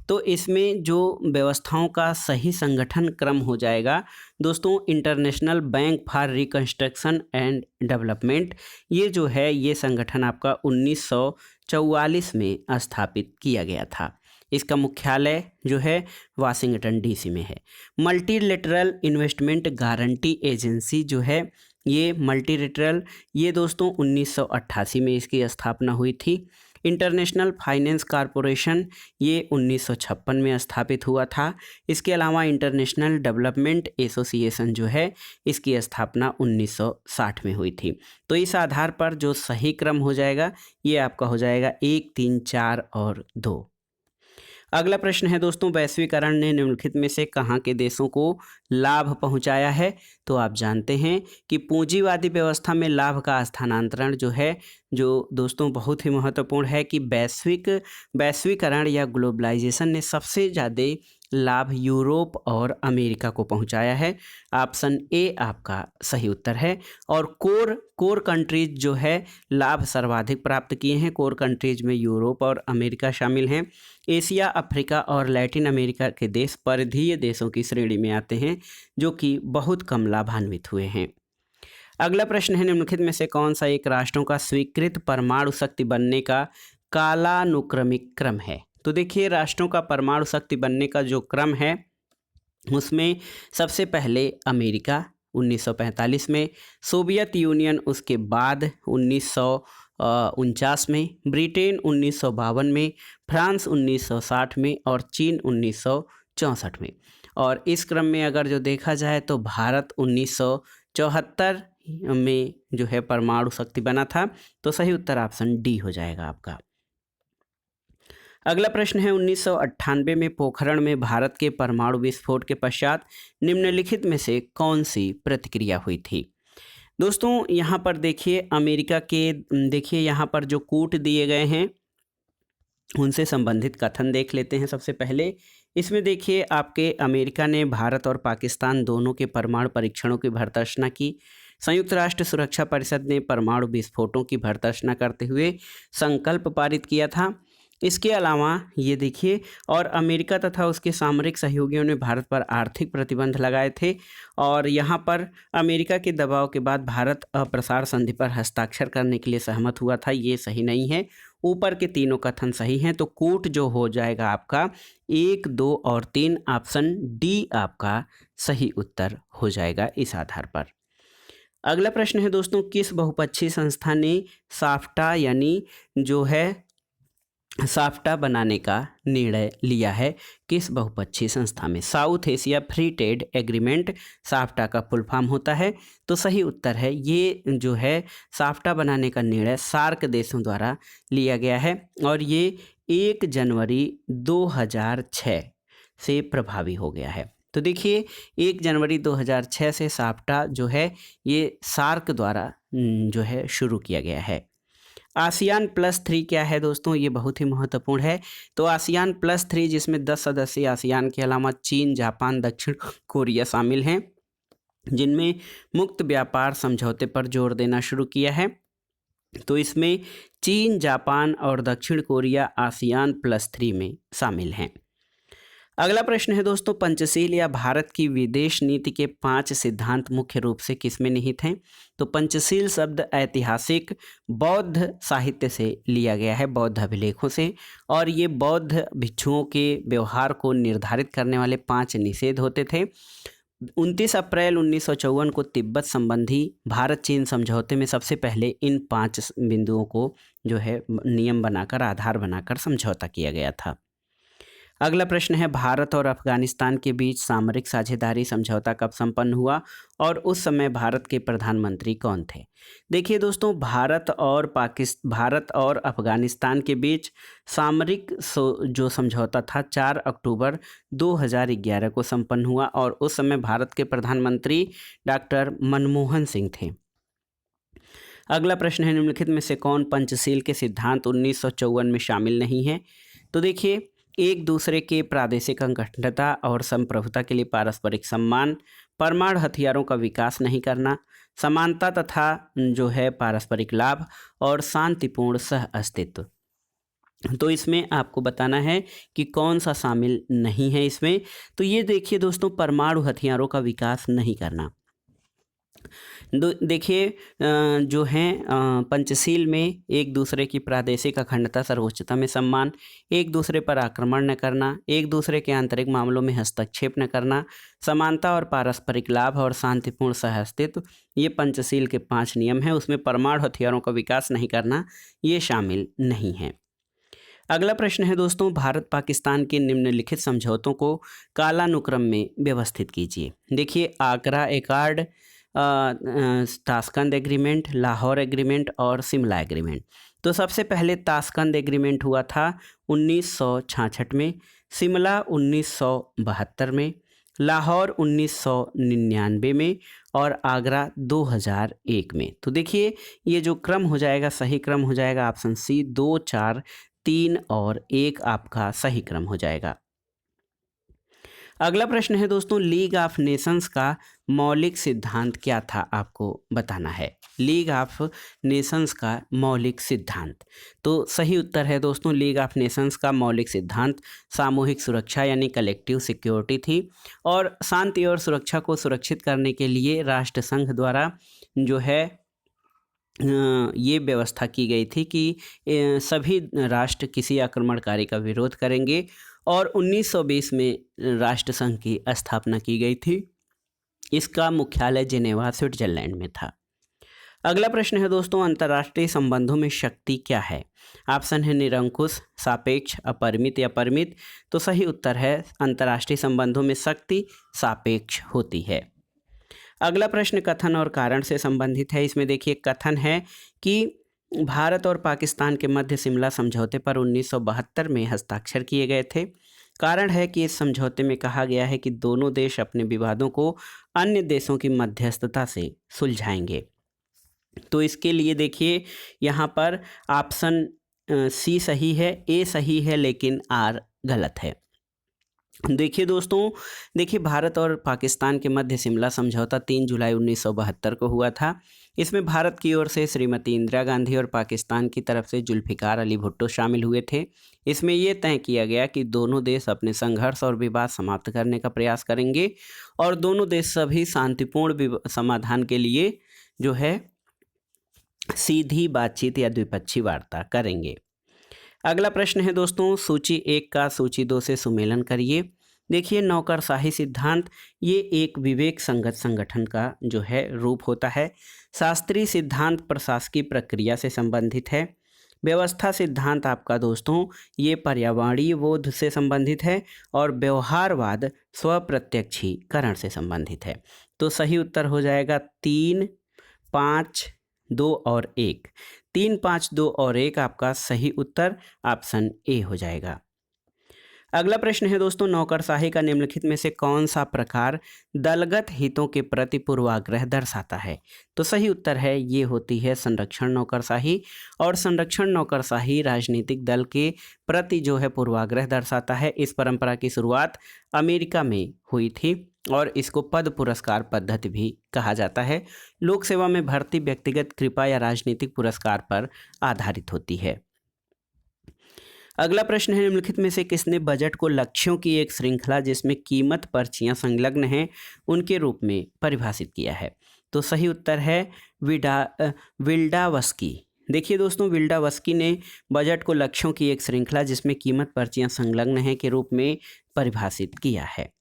तो इसमें जो व्यवस्थाओं का सही संगठन क्रम हो जाएगा दोस्तों international bank for reconstruction and development, ये जो है ये संगठन आपका 1944 में स्थापित किया गया था। इसका मुख्यालय जो है वाशिंगटन डीसी में है। मल्टीलेटरल इन्वेस्टमेंट गारंटी एजेंसी जो है ये मल्टीलेटरल, ये दोस्तों 1988 में इसकी स्थापना हुई थी। इंटरनेशनल फाइनेंस कॉरपोरेशन ये 1956 में स्थापित हुआ था। इसके अलावा इंटरनेशनल डेवलपमेंट एसोसिएशन जो है इसकी स्थापना 1960 में हुई थी। तो इस आधार पर जो सही क्रम हो जाएगा ये आपका हो जाएगा 1, 3, 4 और 2। अगला प्रश्न है दोस्तों, वैश्वीकरण ने निम्नलिखित में से कहाँ के देशों को लाभ पहुंचाया है? तो आप जानते हैं कि पूंजीवादी व्यवस्था में लाभ का स्थानांतरण जो है, जो दोस्तों बहुत ही महत्वपूर्ण है कि वैश्वीकरण या ग्लोबलाइजेशन ने सबसे ज़्यादा लाभ यूरोप और अमेरिका को पहुंचाया है। ऑप्शन ए आपका सही उत्तर है। और कोर कंट्रीज जो है लाभ सर्वाधिक प्राप्त किए हैं। कोर कंट्रीज में यूरोप और अमेरिका शामिल हैं। एशिया, अफ्रीका और लैटिन अमेरिका के देश परिधीय देशों की श्रेणी में आते हैं, जो कि बहुत कम लाभान्वित हुए हैं। अगला प्रश्न है, निम्नलिखित में से कौन सा एक राष्ट्रों का स्वीकृत परमाणु शक्ति बनने का कालानुक्रमिक क्रम है? तो देखिए, राष्ट्रों का परमाणु शक्ति बनने का जो क्रम है उसमें सबसे पहले अमेरिका 1945 में, सोवियत यूनियन उसके बाद 1949 में, ब्रिटेन 1952 में, फ्रांस 1960 में और चीन 1964 में। और इस क्रम में अगर जो देखा जाए तो भारत 1974 में जो है परमाणु शक्ति बना था। तो सही उत्तर ऑप्शन डी हो जाएगा आपका। अगला प्रश्न है, 1998 में पोखरण में भारत के परमाणु विस्फोट के पश्चात निम्नलिखित में से कौन सी प्रतिक्रिया हुई थी? दोस्तों यहाँ पर देखिए, अमेरिका के देखिए यहाँ पर जो कूट दिए गए हैं उनसे संबंधित कथन देख लेते हैं। सबसे पहले इसमें देखिए, आपके अमेरिका ने भारत और पाकिस्तान दोनों के परमाणु परीक्षणों की भर्त्सना की। संयुक्त राष्ट्र सुरक्षा परिषद ने परमाणु विस्फोटों की भर्त्सना करते हुए संकल्प पारित किया था। इसके अलावा ये देखिए, और अमेरिका तथा उसके सामरिक सहयोगियों ने भारत पर आर्थिक प्रतिबंध लगाए थे। और यहाँ पर अमेरिका के दबाव के बाद भारत अप्रसार संधि पर हस्ताक्षर करने के लिए सहमत हुआ था। ये सही नहीं है। ऊपर के तीनों कथन सही हैं। तो कूट जो हो जाएगा आपका 1, 2 और 3, ऑप्शन डी आपका सही उत्तर हो जाएगा इस आधार पर। अगला प्रश्न है दोस्तों, किस बहुपक्षीय संस्था ने साफ्टा यानी जो है साफ्टा बनाने का निर्णय लिया है? किस बहुपक्षीय संस्था में? South Asia free trade agreement SAFTA का फुल फॉर्म होता है। तो सही उत्तर है, ये जो है साफ्टा बनाने का निर्णय सार्क देशों द्वारा लिया गया है और ये 1 जनवरी 2006 से प्रभावी हो गया है। तो देखिए, 1 जनवरी 2006 से साफ्टा जो है ये सार्क द्वारा जो है शुरू किया गया है। आसियान +3 क्या है दोस्तों? ये बहुत ही महत्वपूर्ण है। तो आसियान +3 जिसमें 10 सदस्य आसियान के अलावा चीन, जापान, दक्षिण कोरिया शामिल हैं, जिनमें मुक्त व्यापार समझौते पर जोर देना शुरू किया है। तो इसमें चीन, जापान और दक्षिण कोरिया आसियान +3 में शामिल हैं। अगला प्रश्न है दोस्तों, पंचशील या भारत की विदेश नीति के 5 सिद्धांत मुख्य रूप से किसमें निहित हैं? तो पंचशील शब्द ऐतिहासिक बौद्ध साहित्य से लिया गया है, बौद्ध अभिलेखों से। और ये बौद्ध भिक्षुओं के व्यवहार को निर्धारित करने वाले 5 निषेध होते थे। 29 अप्रैल 1954 को तिब्बत संबंधी भारत चीन समझौते में सबसे पहले इन 5 बिंदुओं को जो है नियम बनाकर, आधार बनाकर समझौता किया गया था। अगला प्रश्न है, भारत और अफगानिस्तान के बीच सामरिक साझेदारी समझौता कब संपन्न हुआ और उस समय भारत के प्रधानमंत्री कौन थे? देखिए दोस्तों, भारत और अफगानिस्तान के बीच सामरिक जो समझौता था 4 अक्टूबर 2011 को संपन्न हुआ और उस समय भारत के प्रधानमंत्री डॉक्टर मनमोहन सिंह थे। अगला प्रश्न है, निम्नलिखित में से कौन पंचशील के सिद्धांत 1954 में शामिल नहीं है? तो देखिए, एक दूसरे के प्रादेशिक अखंडता और संप्रभुता के लिए पारस्परिक सम्मान, परमाणु हथियारों का विकास नहीं करना, समानता तथा जो है पारस्परिक लाभ और शांतिपूर्ण सह अस्तित्व। तो इसमें आपको बताना है कि कौन सा शामिल नहीं है इसमें। तो ये देखिए दोस्तों, परमाणु हथियारों का विकास नहीं करना। देखिए, जो हैं पंचशील में एक दूसरे की प्रादेशिक अखंडता, सर्वोच्चता में सम्मान, एक दूसरे पर आक्रमण न करना, एक दूसरे के आंतरिक मामलों में हस्तक्षेप न करना, समानता और पारस्परिक लाभ और शांतिपूर्ण सहअस्तित्व, ये पंचशील के 5 नियम हैं। उसमें परमाणु हथियारों का विकास नहीं करना ये शामिल नहीं है। अगला प्रश्न है दोस्तों, भारत पाकिस्तान के निम्नलिखित समझौतों को कालानुक्रम में व्यवस्थित कीजिए। देखिए, Agra accord, Tashkent agreement, Lahore agreement और शिमला एग्रीमेंट। तो सबसे पहले ताशकंद एग्रीमेंट हुआ था 1966 में, शिमला 1972 में, लाहौर 1999 में और आगरा 2001 में। तो देखिए ये जो क्रम हो जाएगा, सही क्रम हो जाएगा ऑप्शन सी, 2, 4, 3 और 1 आपका सही क्रम हो जाएगा। अगला प्रश्न है दोस्तों, लीग ऑफ नेशंस का मौलिक सिद्धांत क्या था, आपको बताना है। लीग ऑफ नेशंस का मौलिक सिद्धांत, तो सही उत्तर है दोस्तों, लीग ऑफ नेशंस का मौलिक सिद्धांत सामूहिक सुरक्षा यानी कलेक्टिव सिक्योरिटी थी। और शांति और सुरक्षा को सुरक्षित करने के लिए राष्ट्र संघ द्वारा जो है ये व्यवस्था की गई थी कि सभी राष्ट्र किसी आक्रमणकारी का विरोध करेंगे और 1920 में राष्ट्र संघ की स्थापना की गई थी। इसका मुख्यालय जिनेवा स्विट्जरलैंड में था। अगला प्रश्न है दोस्तों, अंतर्राष्ट्रीय संबंधों में शक्ति क्या है। ऑप्शन है निरंकुश, सापेक्ष, अपरिमित या परिमित। तो सही उत्तर है अंतर्राष्ट्रीय संबंधों में शक्ति सापेक्ष होती है। अगला प्रश्न कथन और कारण से संबंधित है। इसमें देखिए कथन है कि भारत और पाकिस्तान के मध्य शिमला समझौते पर 1972 में हस्ताक्षर किए गए थे। कारण है कि इस समझौते में कहा गया है कि दोनों देश अपने विवादों को अन्य देशों की मध्यस्थता से सुलझाएंगे। तो इसके लिए देखिए यहाँ पर ऑप्शन सी सही है, ए सही है, लेकिन आर गलत है। देखिए दोस्तों, देखिए भारत और पाकिस्तान के मध्य शिमला समझौता 3 जुलाई 1972 को हुआ था। इसमें भारत की ओर से श्रीमती इंदिरा गांधी और पाकिस्तान की तरफ से जुल्फ़िकार अली भुट्टो शामिल हुए थे। इसमें यह तय किया गया कि दोनों देश अपने संघर्ष और विवाद समाप्त करने का प्रयास करेंगे और दोनों देश सभी शांतिपूर्ण समाधान के लिए जो है सीधी बातचीत या द्विपक्षीय वार्ता करेंगे। अगला प्रश्न है दोस्तों, सूची 1 का सूची 2 से सुमेलन करिए। देखिए नौकरशाही सिद्धांत ये एक विवेक संगत संगठन का जो है रूप होता है। शास्त्रीय सिद्धांत प्रशासकीय प्रक्रिया से संबंधित है। व्यवस्था सिद्धांत आपका दोस्तों ये पर्यावरणीय बोध से संबंधित है और व्यवहारवाद स्वप्रत्यक्षीकरण से संबंधित है। तो सही उत्तर हो जाएगा 3, 5, 2 और 1। 3, 5, 2 और 1 आपका सही उत्तर ऑप्शन ए हो जाएगा। अगला प्रश्न है दोस्तों, नौकरशाही का निम्नलिखित में से कौन सा प्रकार दलगत हितों के प्रति पूर्वाग्रह दर्शाता है। तो सही उत्तर है ये होती है संरक्षण नौकरशाही। और संरक्षण नौकरशाही राजनीतिक दल के प्रति जो है पूर्वाग्रह दर्शाता है। इस परंपरा की शुरुआत अमेरिका में हुई थी और इसको पद पुरस्कार पद्धति भी कहा जाता है। लोक सेवा में भर्ती व्यक्तिगत कृपा या राजनीतिक पुरस्कार पर आधारित होती है। अगला प्रश्न है, निम्नलिखित में से किसने बजट को लक्ष्यों की एक श्रृंखला जिसमें कीमत पर्चियां संलग्न हैं उनके रूप में परिभाषित किया है। तो सही उत्तर है विल्डावस्की। देखिए दोस्तों, विल्डावस्की ने बजट को लक्ष्यों की एक श्रृंखला जिसमें कीमत पर्चियां संलग्न हैं के रूप में परिभाषित किया है।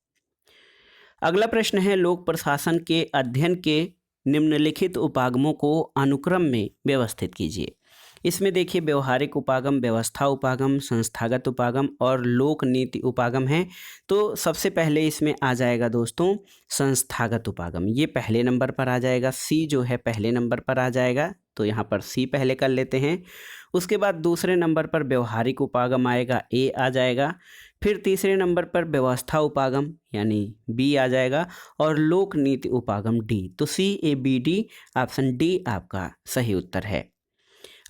अगला प्रश्न है, लोक प्रशासन के अध्ययन के निम्नलिखित उपागमों को अनुक्रम में व्यवस्थित कीजिए। इसमें देखिए व्यवहारिक उपागम, व्यवस्था उपागम, संस्थागत उपागम और लोक नीति उपागम है। तो सबसे पहले इसमें आ जाएगा दोस्तों संस्थागत उपागम, ये पहले नंबर पर आ जाएगा। सी जो है पहले नंबर पर आ जाएगा, तो यहाँ पर सी पहले कर लेते हैं। उसके बाद दूसरे नंबर पर व्यवहारिक उपागम आएगा, ए आ जाएगा। फिर तीसरे नंबर पर व्यवस्था उपागम यानी बी आ जाएगा और लोक नीति उपागम डी। तो C A B D option D आपका सही उत्तर है।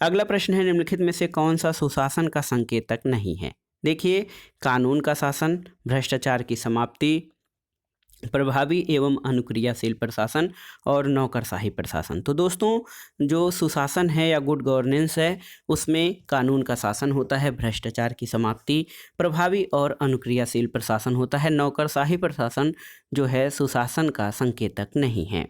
अगला प्रश्न है, निम्नलिखित में से कौन सा सुशासन का संकेतक नहीं है। देखिए कानून का शासन, भ्रष्टाचार की समाप्ति, प्रभावी एवं अनुक्रियाशील प्रशासन और नौकरशाही प्रशासन। तो दोस्तों जो सुशासन है या गुड गवर्नेंस है उसमें कानून का शासन होता है, भ्रष्टाचार की समाप्ति, प्रभावी और अनुक्रियाशील प्रशासन होता है। नौकरशाही प्रशासन जो है सुशासन का संकेतक नहीं है।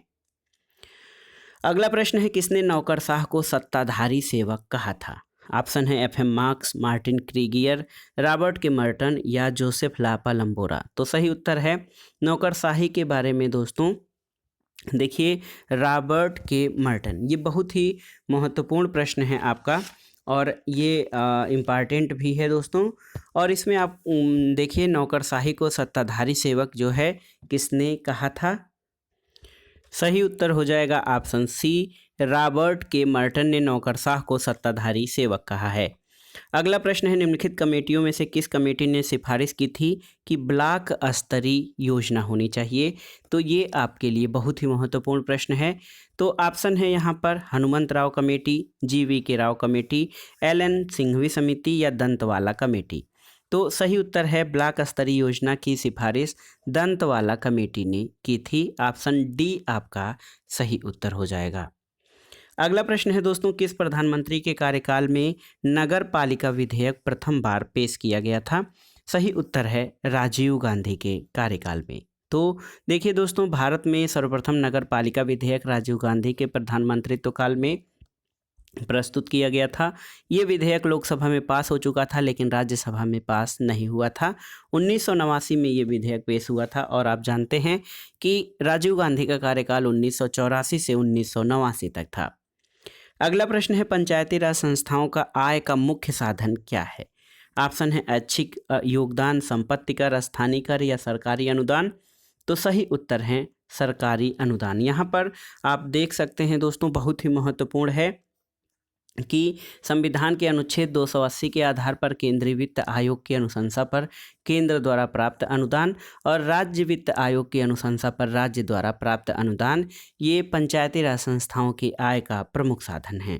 अगला प्रश्न है, किसने नौकरशाह को सत्ताधारी सेवक कहा था। ऑप्शन है F M Marx, Martin Krieger, Robert K Merton या जोसेफ लापालम्बोरा। तो सही उत्तर है नौकरशाही के बारे में दोस्तों देखिए रॉबर्ट के मर्टन। ये बहुत ही महत्वपूर्ण प्रश्न है आपका और ये इम्पॉर्टेंट भी है दोस्तों। और इसमें आप देखिए नौकरशाही को सत्ताधारी सेवक जो है किसने कहा था। सही उत्तर हो जाएगा option C, Robert K Merton ने नौकरशाह को सत्ताधारी सेवक कहा है। अगला प्रश्न है, निम्नलिखित कमेटियों में से किस कमेटी ने सिफारिश की थी कि ब्लॉक स्तरीय योजना होनी चाहिए? तो ये आपके लिए बहुत ही महत्वपूर्ण प्रश्न है। तो ऑप्शन है यहाँ पर हनुमंत राव कमेटी, GV के राव कमेटी, LN सिंघवी समिति या दंतवाला कमेटी। तो सही उत्तर है ब्लॉक स्तरीय योजना की सिफारिश दंतवाला कमेटी ने की थी। ऑप्शन डी आपका सही उत्तर हो जाएगा। अगला प्रश्न है दोस्तों, किस प्रधानमंत्री के कार्यकाल में नगर पालिका विधेयक प्रथम बार पेश किया गया था? सही उत्तर है राजीव गांधी के कार्यकाल में। तो देखिए दोस्तों, भारत में सर्वप्रथम नगर पालिका विधेयक राजीव गांधी के प्रधानमंत्रित्व काल में प्रस्तुत किया गया था। ये विधेयक लोकसभा में पास हो चुका था लेकिन राज्यसभा में पास नहीं हुआ था। 1989 में ये विधेयक पेश हुआ था और आप जानते हैं कि राजीव गांधी का कार्यकाल 1984 से 1989 तक था। अगला प्रश्न है, पंचायती राज संस्थाओं का आय का मुख्य साधन क्या है? ऑप्शन है ऐच्छिक योगदान, संपत्ति कर, स्थानीय कर या सरकारी अनुदान। तो सही उत्तर है सरकारी अनुदान। यहाँ पर आप देख सकते हैं दोस्तों, बहुत ही महत्वपूर्ण है कि संविधान के अनुच्छेद 280 के आधार पर केंद्रीय वित्त आयोग की अनुशंसा पर केंद्र द्वारा प्राप्त अनुदान और राज्य वित्त आयोग की अनुशंसा पर राज्य द्वारा प्राप्त अनुदान, ये पंचायती राज संस्थाओं की आय का प्रमुख साधन है।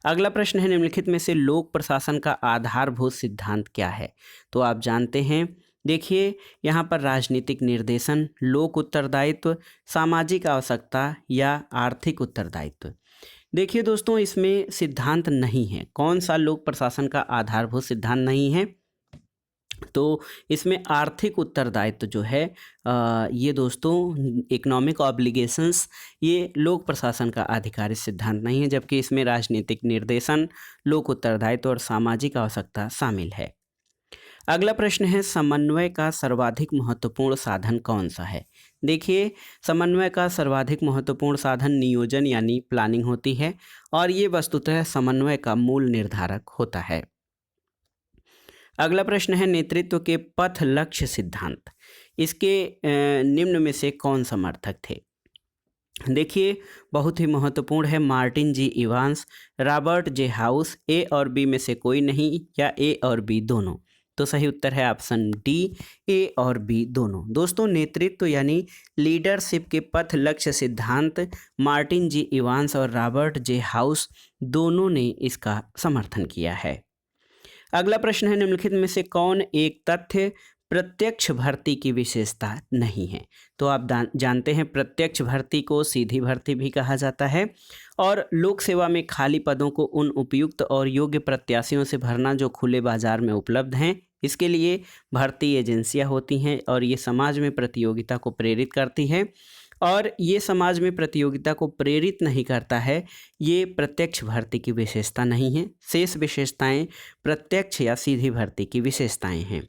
अगला प्रश्न है, निम्नलिखित में से लोक प्रशासन का आधारभूत सिद्धांत क्या है? तो आप जानते हैं, देखिए यहाँ पर राजनीतिक निर्देशन, लोक उत्तरदायित्व, सामाजिक आवश्यकता या आर्थिक उत्तरदायित्व। देखिए दोस्तों, इसमें सिद्धांत नहीं है। कौन सा लोक प्रशासन का आधारभूत सिद्धांत नहीं है? तो इसमें आर्थिक उत्तरदायित्व जो है ये दोस्तों इकोनॉमिक ऑब्लिगेशंस, ये लोक प्रशासन का आधिकारिक सिद्धांत नहीं है, जबकि इसमें राजनीतिक निर्देशन, लोक उत्तरदायित्व और सामाजिक आवश्यकता शामिल है। अगला प्रश्न है, समन्वय का सर्वाधिक महत्वपूर्ण साधन कौन सा है? देखिए, समन्वय का सर्वाधिक महत्वपूर्ण साधन नियोजन यानी प्लानिंग होती है और ये वस्तुतः समन्वय का मूल निर्धारक होता है। अगला प्रश्न है, नेतृत्व के पथ लक्ष्य सिद्धांत, इसके निम्न में से कौन समर्थक थे? देखिए, बहुत ही महत्वपूर्ण है, मार्टिन जी इवांस, रॉबर्ट जे हाउस, ए और बी में से कोई नहीं या ए और बी दोनों। तो सही उत्तर है ऑप्शन डी, ए और बी दोनों। दोस्तों, नेतृत्व यानी लीडरशिप के पथ लक्ष्य सिद्धांत मार्टिन जी इवांस और रॉबर्ट जे हाउस दोनों ने इसका समर्थन किया है। अगला प्रश्न है, निम्नलिखित में से कौन एक तथ्य प्रत्यक्ष भर्ती की विशेषता नहीं है? तो आप जानते हैं, प्रत्यक्ष भर्ती को सीधी भर्ती भी कहा जाता है और लोक सेवा में खाली पदों को उन उपयुक्त और योग्य प्रत्याशियों से भरना जो खुले बाजार में उपलब्ध हैं। इसके लिए भर्ती एजेंसियां होती हैं और ये समाज में प्रतियोगिता को प्रेरित करती है, और ये समाज में प्रतियोगिता को प्रेरित नहीं करता है, ये प्रत्यक्ष भर्ती की विशेषता नहीं है। शेष विशेषताएं प्रत्यक्ष या सीधी भर्ती की विशेषताएं हैं।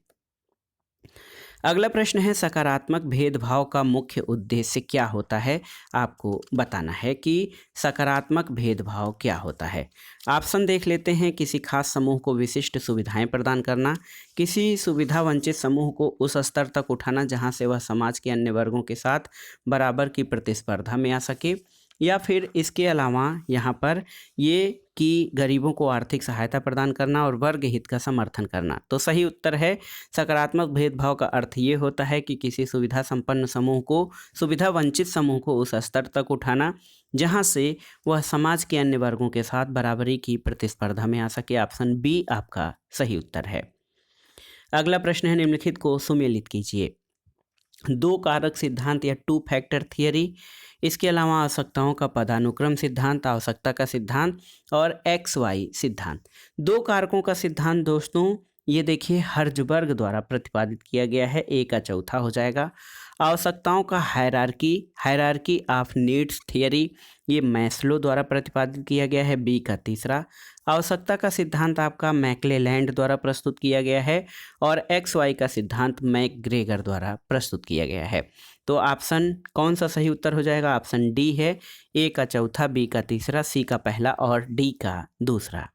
अगला प्रश्न है, सकारात्मक भेदभाव का मुख्य उद्देश्य क्या होता है? आपको बताना है कि सकारात्मक भेदभाव क्या होता है। ऑप्शन देख लेते हैं, किसी खास समूह को विशिष्ट सुविधाएं प्रदान करना, किसी सुविधा वंचित समूह को उस स्तर तक उठाना जहां से वह समाज के अन्य वर्गों के साथ बराबर की प्रतिस्पर्धा में आ सके, या फिर इसके अलावा यहाँ पर ये कि गरीबों को आर्थिक सहायता प्रदान करना और वर्ग हित का समर्थन करना। तो सही उत्तर है, सकारात्मक भेदभाव का अर्थ ये होता है कि किसी सुविधा संपन्न समूह को सुविधा वंचित समूह को उस स्तर तक उठाना जहां से वह समाज के अन्य वर्गों के साथ बराबरी की प्रतिस्पर्धा में आ सके। ऑप्शन बी आपका सही उत्तर है। अगला प्रश्न है, निम्नलिखित को सुमेलित कीजिए। दो कारक सिद्धांत या 2 फैक्टर थियरी, इसके अलावा आवश्यकताओं का पदानुक्रम सिद्धांत, आवश्यकता का सिद्धांत और XY सिद्धांत। दो कारकों का सिद्धांत दोस्तों ये देखिए हर्ज़बर्ग द्वारा प्रतिपादित किया गया है, ए का चौथा हो जाएगा। आवश्यकताओं का हायरार्की ऑफ नीड्स थियरी, ये मैस्लो द्वारा प्रतिपादित किया गया है, बी का तीसरा। आवश्यकता का सिद्धांत आपका मैक्लेलैंड द्वारा प्रस्तुत किया गया है और XY का सिद्धांत मैकग्रेगर द्वारा प्रस्तुत किया गया है। तो ऑप्शन कौन सा सही उत्तर हो जाएगा? ऑप्शन डी है, ए का चौथा, बी का तीसरा, सी का पहला और डी का दूसरा।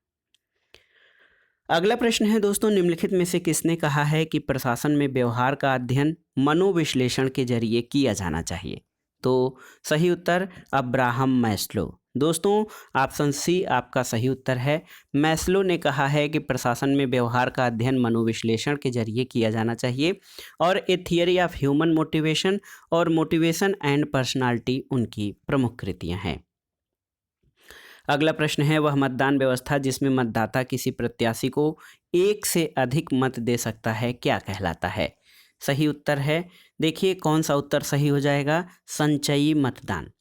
अगला प्रश्न है दोस्तों, निम्नलिखित में से किसने कहा है कि प्रशासन में व्यवहार का अध्ययन मनोविश्लेषण के जरिए किया जाना चाहिए? तो सही उत्तर अब्राहम मैस्लो। दोस्तों ऑप्शन सी आपका सही उत्तर है। मैस्लो ने कहा है कि प्रशासन में व्यवहार का अध्ययन मनोविश्लेषण के जरिए किया जाना चाहिए और ए थियरी ऑफ ह्यूमन मोटिवेशन और मोटिवेशन एंड पर्सनालिटी उनकी प्रमुख कृतियां हैं। अगला प्रश्न है, वह मतदान व्यवस्था जिसमें मतदाता किसी प्रत्याशी को एक से अधिक मत दे सकता है क्या कहलाता है? सही उत्तर है, देखिए कौन सा उत्तर सही हो जाएगा, संचयी मतदान।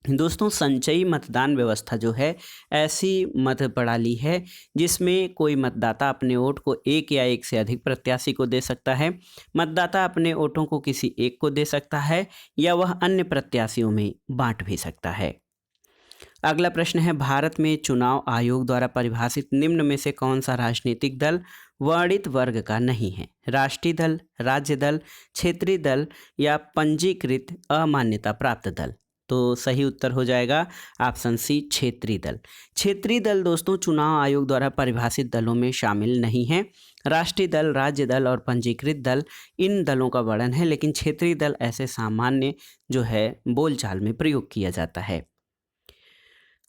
दोस्तों संचयी मतदान व्यवस्था जो है ऐसी मत प्रणाली है जिसमें कोई मतदाता अपने वोट को एक या एक से अधिक प्रत्याशी को दे सकता है। मतदाता अपने वोटों को किसी एक को दे सकता है या वह अन्य प्रत्याशियों में बांट भी सकता है। अगला प्रश्न है, भारत में चुनाव आयोग द्वारा परिभाषित निम्न में से कौन सा राजनीतिक दल वर्णित वर्ग का नहीं है? राष्ट्रीय दल, राज्य दल, क्षेत्रीय दल या पंजीकृत अमान्यता प्राप्त दल? तो सही उत्तर हो जाएगा ऑप्शन सी क्षेत्रीय दल। क्षेत्रीय दल दोस्तों चुनाव आयोग द्वारा परिभाषित दलों में शामिल नहीं है। राष्ट्रीय दल, राज्य दल और पंजीकृत दल इन दलों का वर्णन है, लेकिन क्षेत्रीय दल ऐसे सामान्य जो है बोलचाल में प्रयोग किया जाता है।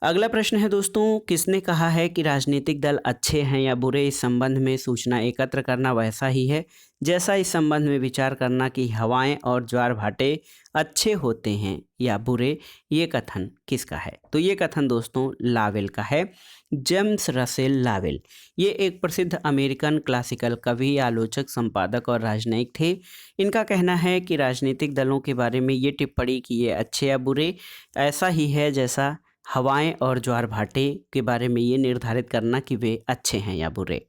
अगला प्रश्न है दोस्तों, किसने कहा है कि राजनीतिक दल अच्छे हैं या बुरे? इस संबंध में सूचना एकत्र करना वैसा ही है जैसा इस संबंध में विचार करना कि हवाएं और ज्वार भाटे अच्छे होते हैं या बुरे। ये कथन किसका है? तो ये कथन दोस्तों लावेल का है, जेम्स रसेल लावेल। ये एक प्रसिद्ध अमेरिकन क्लासिकल कवि, आलोचक, संपादक और राजनयिक थे। इनका कहना है कि राजनीतिक दलों के बारे में ये टिप्पणी कि ये अच्छे या बुरे ऐसा ही है जैसा हवाएं और ज्वार भाटे के बारे में ये निर्धारित करना कि वे अच्छे हैं या बुरे।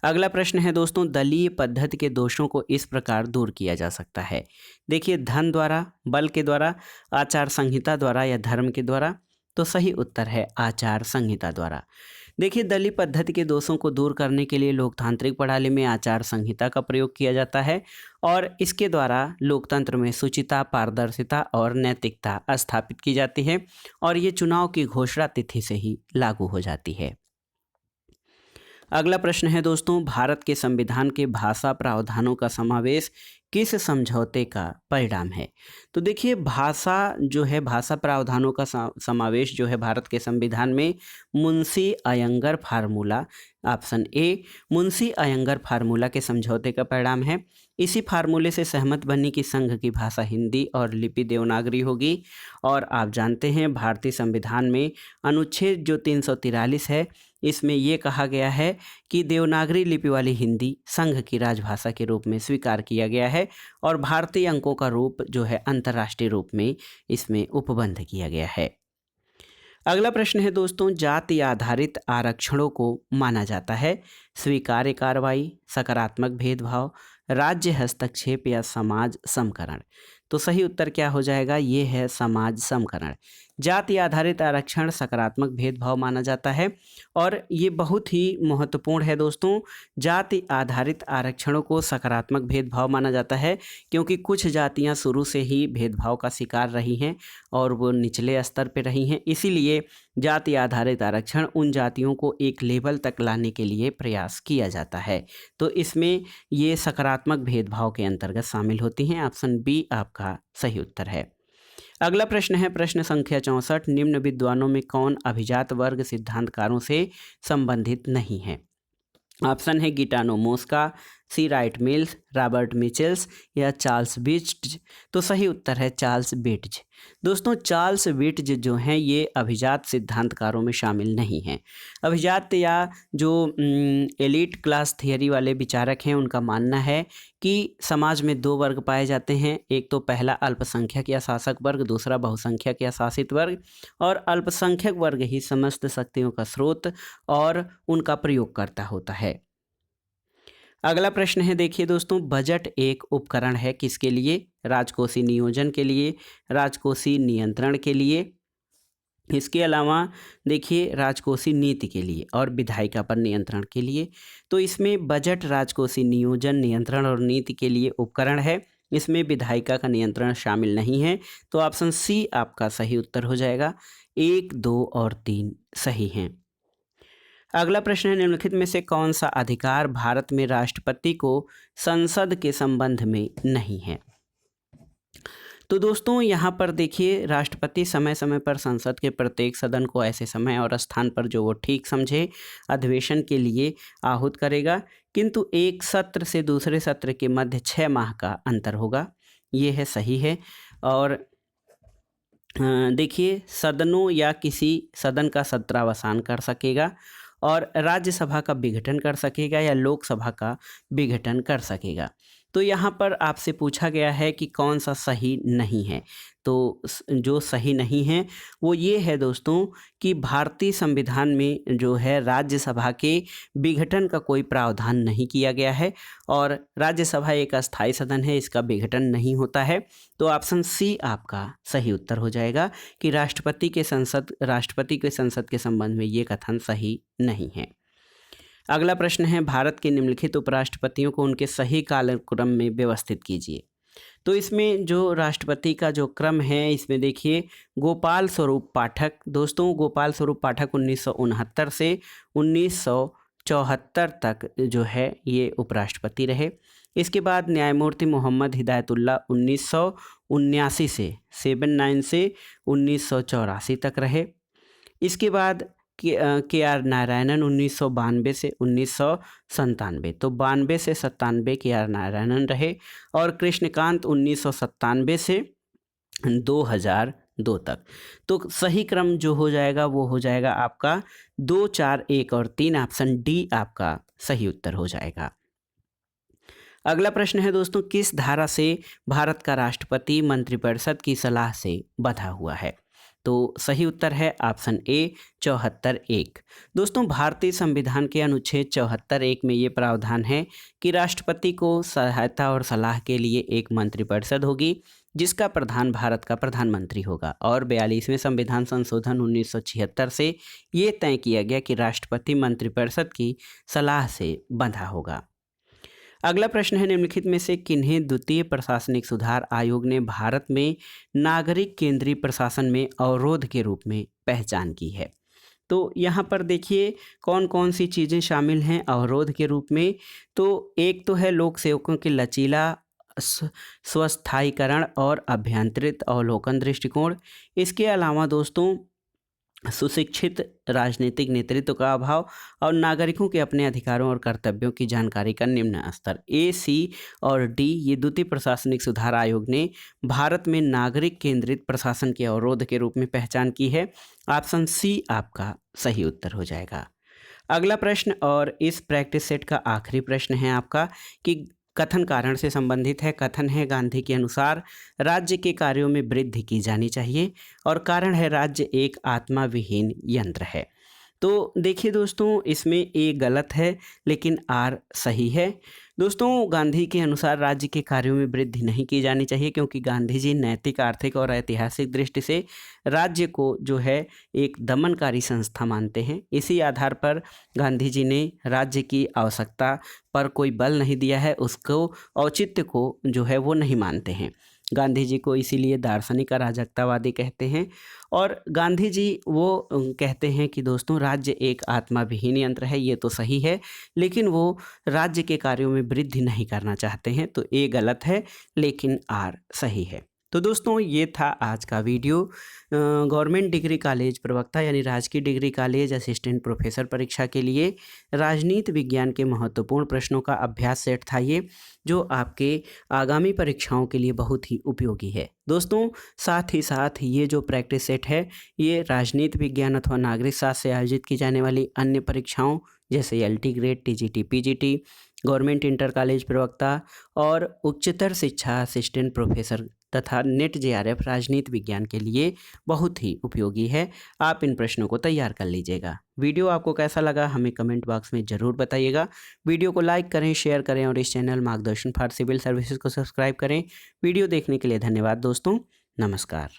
अगला प्रश्न है दोस्तों, दलीय पद्धति के दोषों को इस प्रकार दूर किया जा सकता है। देखिए, धन द्वारा, बल के द्वारा, आचार संहिता द्वारा या धर्म के द्वारा? तो सही उत्तर है आचार संहिता द्वारा। देखिए, दलीय पद्धति के दोषों को दूर करने के लिए लोकतांत्रिक प्रणाली में आचार संहिता का प्रयोग किया जाता है और इसके द्वारा लोकतंत्र में शुचिता, पारदर्शिता और नैतिकता स्थापित की जाती है और ये चुनाव की घोषणा तिथि से ही लागू हो जाती है। अगला प्रश्न है दोस्तों, भारत के संविधान के भाषा प्रावधानों का समावेश किस समझौते का परिणाम है? तो देखिए, भाषा जो है, भाषा प्रावधानों का समावेश जो है भारत के संविधान में Munshi Ayyangar formula, option A Munshi Ayyangar formula के समझौते का परिणाम है। इसी फार्मूले से सहमत बनी कि संघ की भाषा हिंदी और लिपि देवनागरी होगी। और आप जानते हैं भारतीय संविधान में अनुच्छेद जो 343 है, इसमें ये कहा गया है कि देवनागरी लिपि वाली हिंदी संघ की राजभाषा के रूप में स्वीकार किया गया है और भारतीय अंकों का रूप जो है अंतर्राष्ट्रीय रूप में इसमें उपबंध किया गया है। अगला प्रश्न है दोस्तों, जाति आधारित आरक्षणों को माना जाता है स्वीकार्य कार्रवाई, सकारात्मक भेदभाव, राज्य हस्तक्षेप या समाज समकरण? तो सही उत्तर क्या हो जाएगा? ये है समाज समकरण। जाति आधारित आरक्षण सकारात्मक भेदभाव माना जाता है और ये बहुत ही महत्वपूर्ण है दोस्तों। जाति आधारित आरक्षणों को सकारात्मक भेदभाव माना जाता है क्योंकि कुछ जातियां शुरू से ही भेदभाव का शिकार रही हैं और वो निचले स्तर पर रही हैं। इसीलिए जाति आधारित आरक्षण उन जातियों को एक लेवल तक लाने के लिए प्रयास किया जाता है। तो इसमें ये सकारात्मक भेदभाव के अंतर्गत शामिल होती हैं। ऑप्शन बी आपका सही उत्तर है। अगला प्रश्न है प्रश्न संख्या 64, निम्न विद्वानों में कौन अभिजात वर्ग सिद्धांतकारों से संबंधित नहीं है? ऑप्शन है गिटानो मोस्का, सी राइट मिल्स, रॉबर्ट मिचेल्स या चार्ल्स बिट्ज? तो सही उत्तर है चार्ल्स बिट्ज। दोस्तों चार्ल्स बिट्ज जो हैं ये अभिजात सिद्धांतकारों में शामिल नहीं हैं। अभिजात या जो एलीट क्लास थियरी वाले विचारक हैं उनका मानना है कि समाज में दो वर्ग पाए जाते हैं, एक तो पहला अल्पसंख्यक या शासक वर्ग, दूसरा बहुसंख्यक या शासित वर्ग, और अल्पसंख्यक वर्ग ही समस्त शक्तियों का स्रोत और उनका प्रयोगकर्ता होता है। अगला प्रश्न है, देखिए दोस्तों, बजट एक उपकरण है किसके लिए? राजकोषीय नियोजन के लिए, राजकोषीय नियंत्रण के लिए, इसके अलावा देखिए राजकोषीय नीति के लिए और विधायिका पर नियंत्रण के लिए। तो इसमें बजट राजकोषीय नियोजन, नियंत्रण और नीति के लिए उपकरण है, इसमें विधायिका का नियंत्रण शामिल नहीं है। तो ऑप्शन सी आपका सही उत्तर हो जाएगा। 1, 2 और 3 सही हैं। अगला प्रश्न है, निम्नलिखित में से कौन सा अधिकार भारत में राष्ट्रपति को संसद के संबंध में नहीं है? तो दोस्तों यहाँ पर देखिए, राष्ट्रपति समय समय पर संसद के प्रत्येक सदन को ऐसे समय और स्थान पर जो वो ठीक समझे अधिवेशन के लिए आहूत करेगा, किंतु एक सत्र से दूसरे सत्र के मध्य 6 माह का अंतर होगा। ये है सही है। और देखिए, सदनों या किसी सदन का सत्रावसान कर सकेगा और राज्यसभा का विघटन कर सकेगा या लोकसभा का विघटन कर सकेगा। तो यहाँ पर आपसे पूछा गया है कि कौन सा सही नहीं है। तो जो सही नहीं है वो ये है दोस्तों कि भारतीय संविधान में जो है राज्यसभा के विघटन का कोई प्रावधान नहीं किया गया है और राज्यसभा एक अस्थायी सदन है, इसका विघटन नहीं होता है। तो ऑप्शन सी आपका सही उत्तर हो जाएगा कि राष्ट्रपति के संसद के संबंध में ये कथन सही नहीं है। अगला प्रश्न है, भारत के निम्नलिखित उपराष्ट्रपतियों को उनके सही कालक्रम में व्यवस्थित कीजिए। तो इसमें जो राष्ट्रपति का जो क्रम है, इसमें देखिए गोपाल स्वरूप पाठक। दोस्तों गोपाल स्वरूप पाठक 1969 से 1974 तक जो है ये उपराष्ट्रपति रहे। इसके बाद न्यायमूर्ति मोहम्मद हिदायतुल्लाह 1979 से 1984 तक रहे। इसके बाद के आर नारायणन 1992 से 1997, तो 92 से 97 के आर नारायणन रहे। और कृष्णकांत 1997 से 2002 तक। तो सही क्रम जो हो जाएगा वो हो जाएगा आपका 2, 4, 1 और 3, ऑप्शन डी आपका सही उत्तर हो जाएगा। अगला प्रश्न है दोस्तों, किस धारा से भारत का राष्ट्रपति मंत्रिपरिषद की सलाह से बंधा हुआ है? तो सही उत्तर है ऑप्शन ए 74(1). दोस्तों भारतीय संविधान के अनुच्छेद 74(1) में ये प्रावधान है कि राष्ट्रपति को सहायता और सलाह के लिए एक मंत्रिपरिषद होगी जिसका प्रधान भारत का प्रधानमंत्री होगा। और 42वें संविधान संशोधन 1976 से ये तय किया गया कि राष्ट्रपति मंत्रिपरिषद की सलाह से बंधा होगा। अगला प्रश्न है, निम्नलिखित में से किन्हें द्वितीय प्रशासनिक सुधार आयोग ने भारत में नागरिक केंद्रीय प्रशासन में अवरोध के रूप में पहचान की है? तो यहाँ पर देखिए कौन कौन सी चीज़ें शामिल हैं अवरोध के रूप में। तो एक तो है लोक सेवकों के लचीला स्वस्थायीकरण और अभ्यंतरित अवलोकन दृष्टिकोण। इसके अलावा दोस्तों सुशिक्षित राजनीतिक नेतृत्व का अभाव और नागरिकों के अपने अधिकारों और कर्तव्यों की जानकारी का निम्न स्तर। ए, सी और डी ये द्वितीय प्रशासनिक सुधार आयोग ने भारत में नागरिक केंद्रित प्रशासन के अवरोध के रूप में पहचान की है। ऑप्शन सी आपका सही उत्तर हो जाएगा। अगला प्रश्न और इस प्रैक्टिस सेट का आखिरी प्रश्न है आपका कि कथन कारण से संबंधित है। कथन है, गांधी के अनुसार राज्य के कार्यों में वृद्धि की जानी चाहिए और कारण है राज्य एक आत्मा विहीन यंत्र है। तो देखिए दोस्तों इसमें ए गलत है लेकिन आर सही है। दोस्तों गांधी के अनुसार राज्य के कार्यों में वृद्धि नहीं की जानी चाहिए क्योंकि गांधी जी नैतिक, आर्थिक और ऐतिहासिक दृष्टि से राज्य को जो है एक दमनकारी संस्था मानते हैं। इसी आधार पर गांधी जी ने राज्य की आवश्यकता पर कोई बल नहीं दिया है, उसको औचित्य को जो है वो नहीं मानते हैं। गांधी जी को इसीलिए दार्शनिक अराजकतावादी कहते हैं। और गांधी जी वो कहते हैं कि दोस्तों राज्य एक आत्मा विहीन यंत्र है, ये तो सही है, लेकिन वो राज्य के कार्यों में वृद्धि नहीं करना चाहते हैं। तो ए गलत है लेकिन आर सही है। तो दोस्तों ये था आज का वीडियो। गवर्नमेंट डिग्री कॉलेज प्रवक्ता यानी राजकीय डिग्री कॉलेज असिस्टेंट प्रोफेसर परीक्षा के लिए राजनीति विज्ञान के महत्वपूर्ण प्रश्नों का अभ्यास सेट था ये, जो आपके आगामी परीक्षाओं के लिए बहुत ही उपयोगी है। दोस्तों साथ ही साथ ये जो प्रैक्टिस सेट है ये राजनीति विज्ञान अथवा नागरिक शास्त्र से आयोजित की जाने वाली अन्य परीक्षाओं जैसे LT grade, TGT, PGT, government inter college प्रवक्ता और उच्चतर शिक्षा असिस्टेंट प्रोफेसर तथा नेट JRF राजनीति विज्ञान के लिए बहुत ही उपयोगी है। आप इन प्रश्नों को तैयार कर लीजिएगा। वीडियो आपको कैसा लगा हमें कमेंट बॉक्स में ज़रूर बताइएगा। वीडियो को लाइक करें, शेयर करें और इस चैनल मार्गदर्शन फॉर सिविल सर्विसेज को सब्सक्राइब करें। वीडियो देखने के लिए धन्यवाद दोस्तों। नमस्कार।